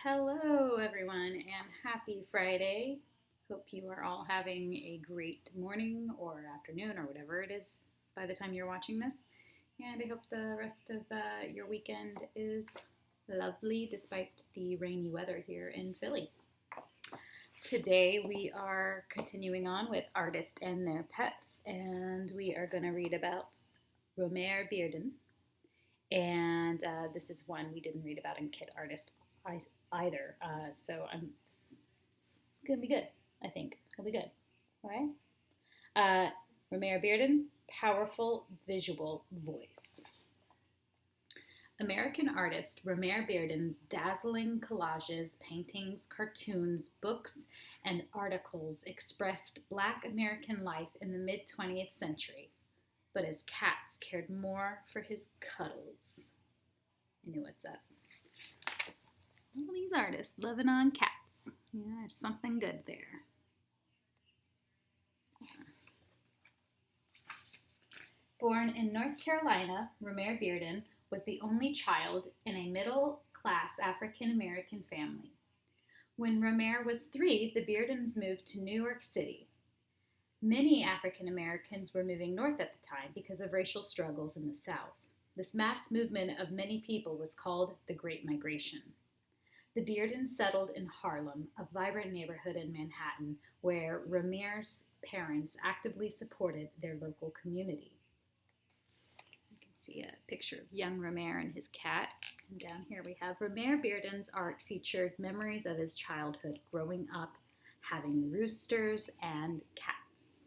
Hello, everyone, and happy Friday. Hope you are all having a great morning or afternoon or whatever it is by the time you're watching this. And I hope the rest of your weekend is lovely despite the rainy weather here in Philly. Today we are continuing on with Artists and Their Pets, and we are going to read about Romare Bearden. And this is one we didn't read about in Kid Artist either. It's going to be good, I think. It'll be good. All right? Romare Bearden, Powerful Visual Voice. American artist Romare Bearden's dazzling collages, paintings, cartoons, books, and articles expressed Black American life in the mid-20th century, but his cats cared more for his cuddles. I knew what's up. All these artists living on cats. Yeah, there's something good there. Born in North Carolina, Romare Bearden was the only child in a middle-class African-American family. When Romare was 3, the Beardens moved to New York City. Many African Americans were moving north at the time because of racial struggles in the South. This mass movement of many people was called the Great Migration. The Beardens settled in Harlem, a vibrant neighborhood in Manhattan, where Romare's parents actively supported their local community. You can see a picture of young Romare and his cat. And down here we have Romare Bearden's art featured memories of his childhood growing up, having roosters and cats.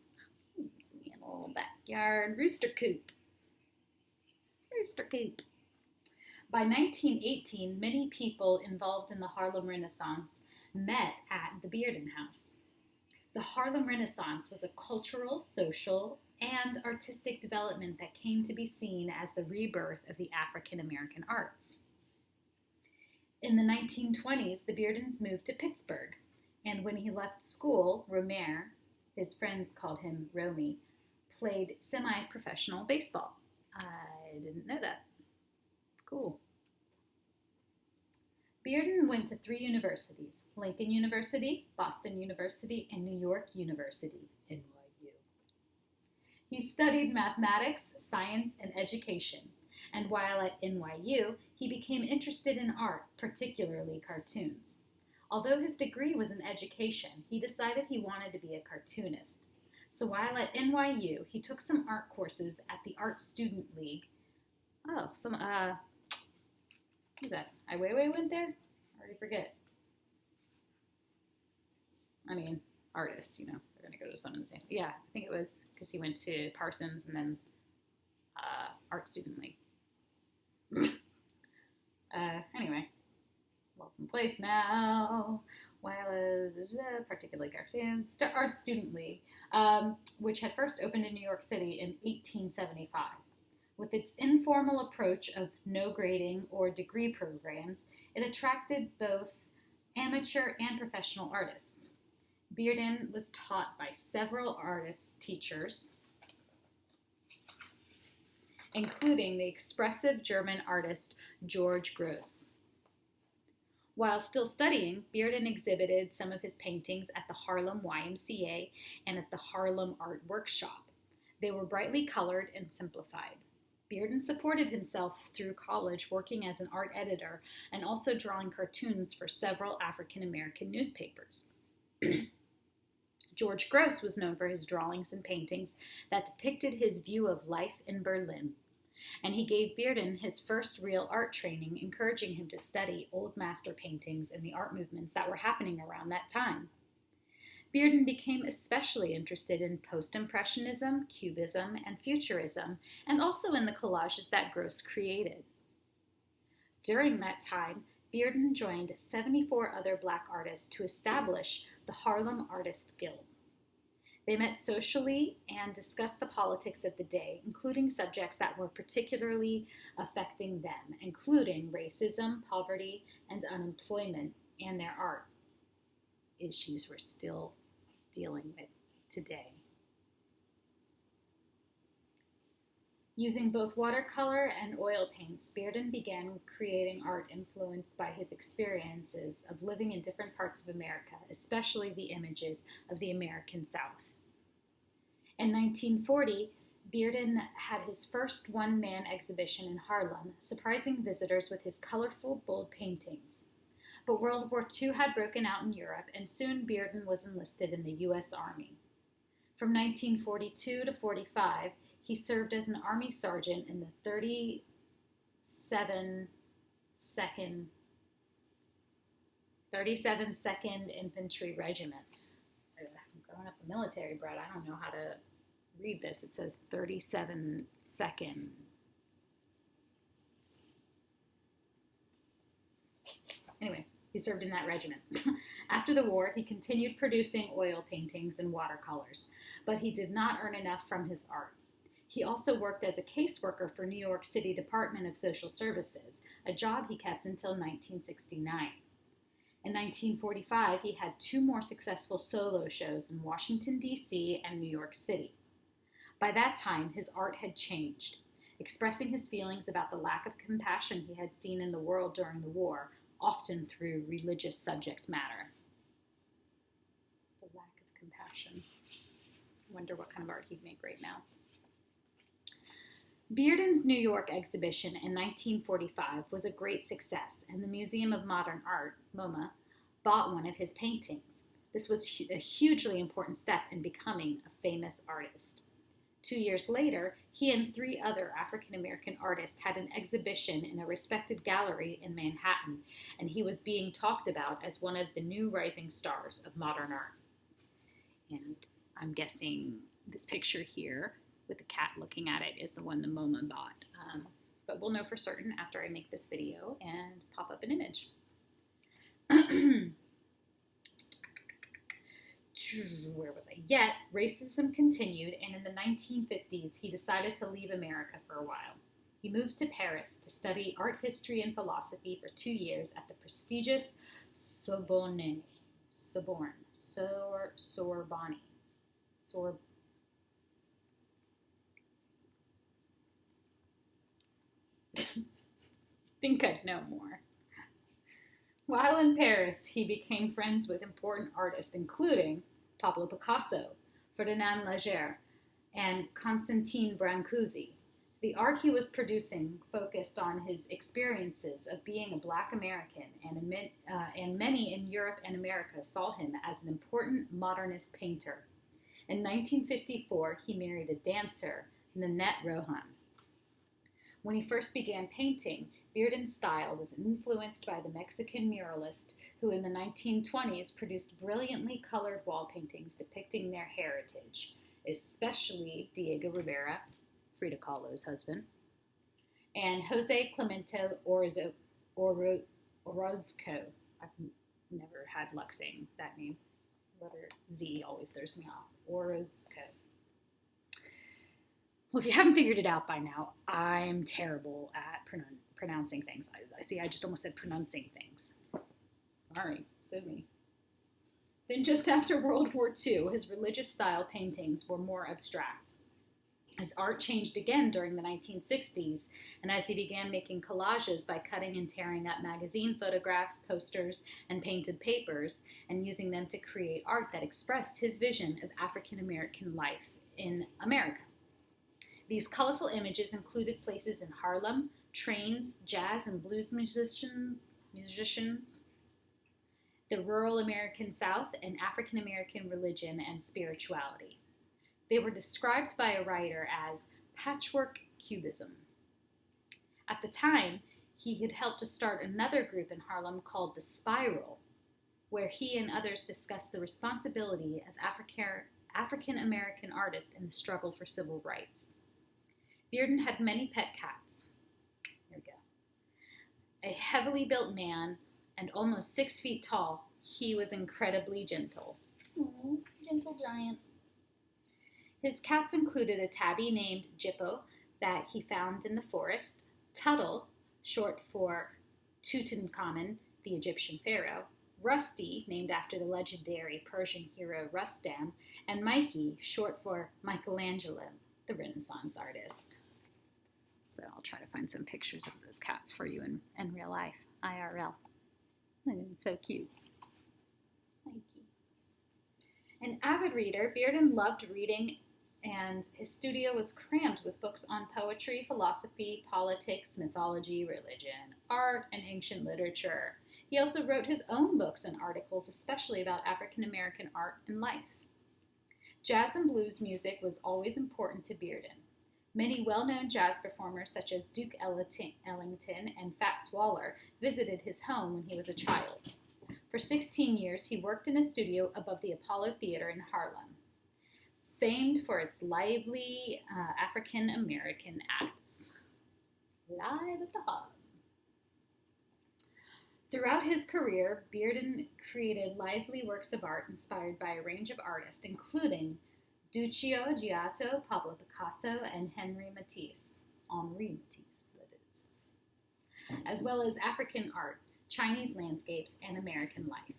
It's a little backyard rooster coop. Rooster coop. By 1918, many people involved in the Harlem Renaissance met at the Bearden House. The Harlem Renaissance was a cultural, social, and artistic development that came to be seen as the rebirth of the African American arts. In the 1920s, the Beardens moved to Pittsburgh, and when he left school, Romare, his friends called him Romy, played semi-professional baseball. I didn't know that. Cool. Bearden went to 3 universities: Lincoln University, Boston University, and New York University, NYU. He studied mathematics, science, and education, and while at NYU, he became interested in art, particularly cartoons. Although his degree was in education, he decided he wanted to be a cartoonist. So while at NYU, he took some art courses at the Art Student League. Who's that? Ai Weiwei went there? I already forget. I mean, artist, they're going to go to some of the same. Yeah, I think it was because he went to Parsons and then Art Student League. Anyway, lost in place now. While particularly cartoons, Art Student League, which had first opened in New York City in 1875. With its informal approach of no grading or degree programs, it attracted both amateur and professional artists. Bearden was taught by several artists teachers, including the expressive German artist George Gross. While still studying, Bearden exhibited some of his paintings at the Harlem YMCA and at the Harlem Art Workshop. They were brightly colored and simplified. Bearden supported himself through college working as an art editor and also drawing cartoons for several African American newspapers. George Gross was known for his drawings and paintings that depicted his view of life in Berlin, and he gave Bearden his first real art training, encouraging him to study old master paintings and the art movements that were happening around that time. Bearden became especially interested in post-impressionism, cubism, and futurism, and also in the collages that Gross created. During that time, Bearden joined 74 other Black artists to establish the Harlem Artists Guild. They met socially and discussed the politics of the day, including subjects that were particularly affecting them, including racism, poverty, and unemployment, and their art issues we're still dealing with today. Using both watercolor and oil paints, Bearden began creating art influenced by his experiences of living in different parts of America, especially the images of the American South. In 1940, Bearden had his first one-man exhibition in Harlem, surprising visitors with his colorful, bold paintings. But World War II had broken out in Europe, and soon Bearden was enlisted in the U.S. Army. From 1942 to 45, he served as an Army sergeant in the 37th Infantry Regiment. I'm growing up a military brat. I don't know how to read this. It says 37nd. Anyway, he served in that regiment. After the war, he continued producing oil paintings and watercolors, but he did not earn enough from his art. He also worked as a caseworker for New York City Department of Social Services, a job he kept until 1969. In 1945, he had 2 more successful solo shows in Washington, D.C. and New York City. By that time, his art had changed, expressing his feelings about the lack of compassion he had seen in the world during the war, often through religious subject matter. The lack of compassion. I wonder what kind of art he'd make right now. Bearden's New York exhibition in 1945 was a great success, and the Museum of Modern Art, MoMA, bought one of his paintings. This was a hugely important step in becoming a famous artist. 2 years later, he and 3 other African-American artists had an exhibition in a respected gallery in Manhattan, and he was being talked about as one of the new rising stars of modern art. And I'm guessing this picture here with the cat looking at it is the one the MoMA bought. But we'll know for certain after I make this video and pop up an image. Where was I? Yet, racism continued, and in the 1950s, he decided to leave America for a while. He moved to Paris to study art history and philosophy for 2 years at the prestigious Sorbonne. Think I'd know more. While in Paris, he became friends with important artists, including Pablo Picasso, Ferdinand Laguerre, and Constantine Brancusi. The art he was producing focused on his experiences of being a Black American, and many in Europe and America saw him as an important modernist painter. In 1954, he married a dancer, Nanette Rohan. When he first began painting, Bearden's style was influenced by the Mexican muralist who in the 1920s produced brilliantly colored wall paintings depicting their heritage, especially Diego Rivera, Frida Kahlo's husband, and Jose Clemente Orozco. I've never had luck saying that name. Letter Z always throws me off. Orozco. Well, if you haven't figured it out by now, I'm terrible at pronouncing things. I just almost said pronouncing things. Sorry, sue me. Then just after World War II, his religious style paintings were more abstract. His art changed again during the 1960s, and as he began making collages by cutting and tearing up magazine photographs, posters, and painted papers, and using them to create art that expressed his vision of African American life in America. These colorful images included places in Harlem, trains, jazz and blues musicians, the rural American South, and African American religion and spirituality. They were described by a writer as patchwork cubism. At the time, he had helped to start another group in Harlem called The Spiral, where he and others discussed the responsibility of African American artists in the struggle for civil rights. Bearden had many pet cats. Here we go. A heavily built man and almost 6 feet tall, he was incredibly gentle. Aww, gentle giant. His cats included a tabby named Jippo that he found in the forest, Tuttle, short for Tutankhamun, the Egyptian pharaoh, Rusty, named after the legendary Persian hero Rustam, and Mikey, short for Michelangelo, the Renaissance artist. So I'll try to find some pictures of those cats for you in real life, IRL. So cute. Thank you. An avid reader, Bearden loved reading, and his studio was crammed with books on poetry, philosophy, politics, mythology, religion, art, and ancient literature. He also wrote his own books and articles, especially about African American art and life. Jazz and blues music was always important to Bearden. Many well-known jazz performers such as Duke Ellington and Fats Waller visited his home when he was a child. For 16 years, he worked in a studio above the Apollo Theater in Harlem, famed for its lively African American acts. Live at the Harlem. Throughout his career, Bearden created lively works of art inspired by a range of artists, including Duccio Giotto, Pablo Picasso, and Henri Matisse, that is, as well as African art, Chinese landscapes, and American life.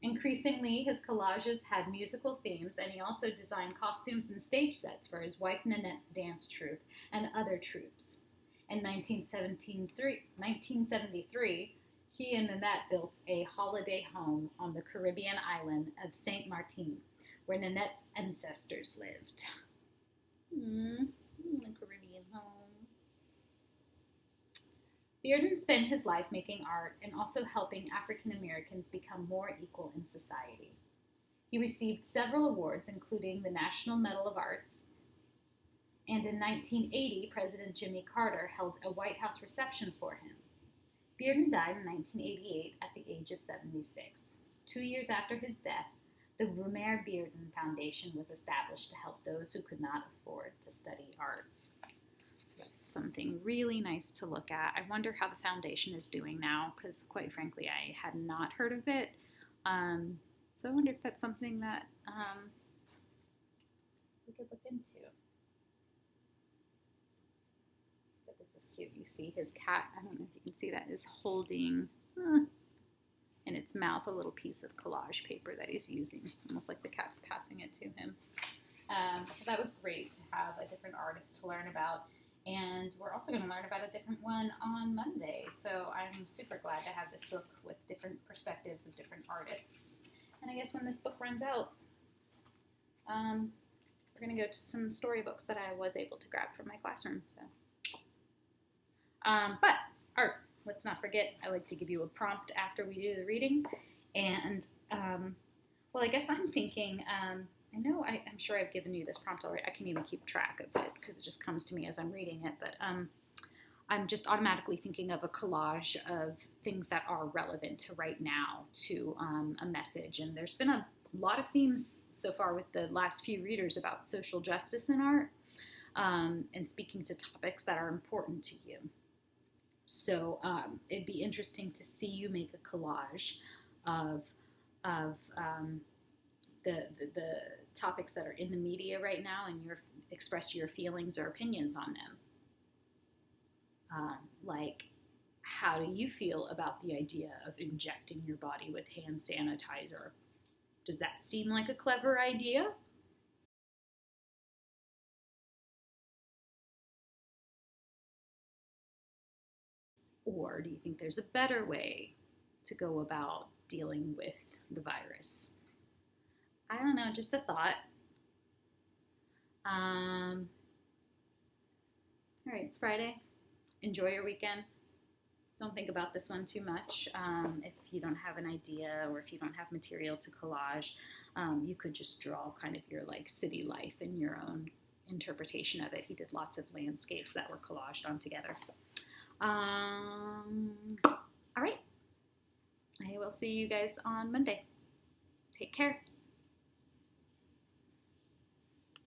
Increasingly, his collages had musical themes, and he also designed costumes and stage sets for his wife Nanette's dance troupe and other troupes. In 1973, he and Nanette built a holiday home on the Caribbean island of Saint Martin, where Nanette's ancestors lived. The Caribbean home. Bearden spent his life making art and also helping African Americans become more equal in society. He received several awards, including the National Medal of Arts, and in 1980, President Jimmy Carter held a White House reception for him. Bearden died in 1988 at the age of 76. 2 years after his death, the Romare Bearden Foundation was established to help those who could not afford to study art. So that's something really nice to look at. I wonder how the foundation is doing now, because quite frankly, I had not heard of it. So I wonder if that's something that we could look into. But this is cute. You see his cat, I don't know if you can see that, is holding in its mouth a little piece of collage paper that he's using, almost like the cat's passing it to him. That was great to have a different artist to learn about, and we're also going to learn about a different one on Monday, so I'm super glad to have this book with different perspectives of different artists. And I guess when this book runs out, we're going to go to some storybooks that I was able to grab from my classroom. So, but art. Let's not forget, I like to give you a prompt after we do the reading. And, well, I guess I'm thinking, I'm sure I've given you this prompt already. I can even keep track of it because it just comes to me as I'm reading it. But I'm just automatically thinking of a collage of things that are relevant to right now to a message. And there's been a lot of themes so far with the last few readers about social justice in art and speaking to topics that are important to you. So it'd be interesting to see you make a collage of the topics that are in the media right now, and express your feelings or opinions on them. Like, how do you feel about the idea of injecting your body with hand sanitizer? Does that seem like a clever idea? Or do you think there's a better way to go about dealing with the virus? I don't know, just a thought. All right, it's Friday. Enjoy your weekend. Don't think about this one too much. If you don't have an idea or if you don't have material to collage, you could just draw kind of your like city life and your own interpretation of it. He did lots of landscapes that were collaged on together. All right. I will see you guys on Monday. Take care.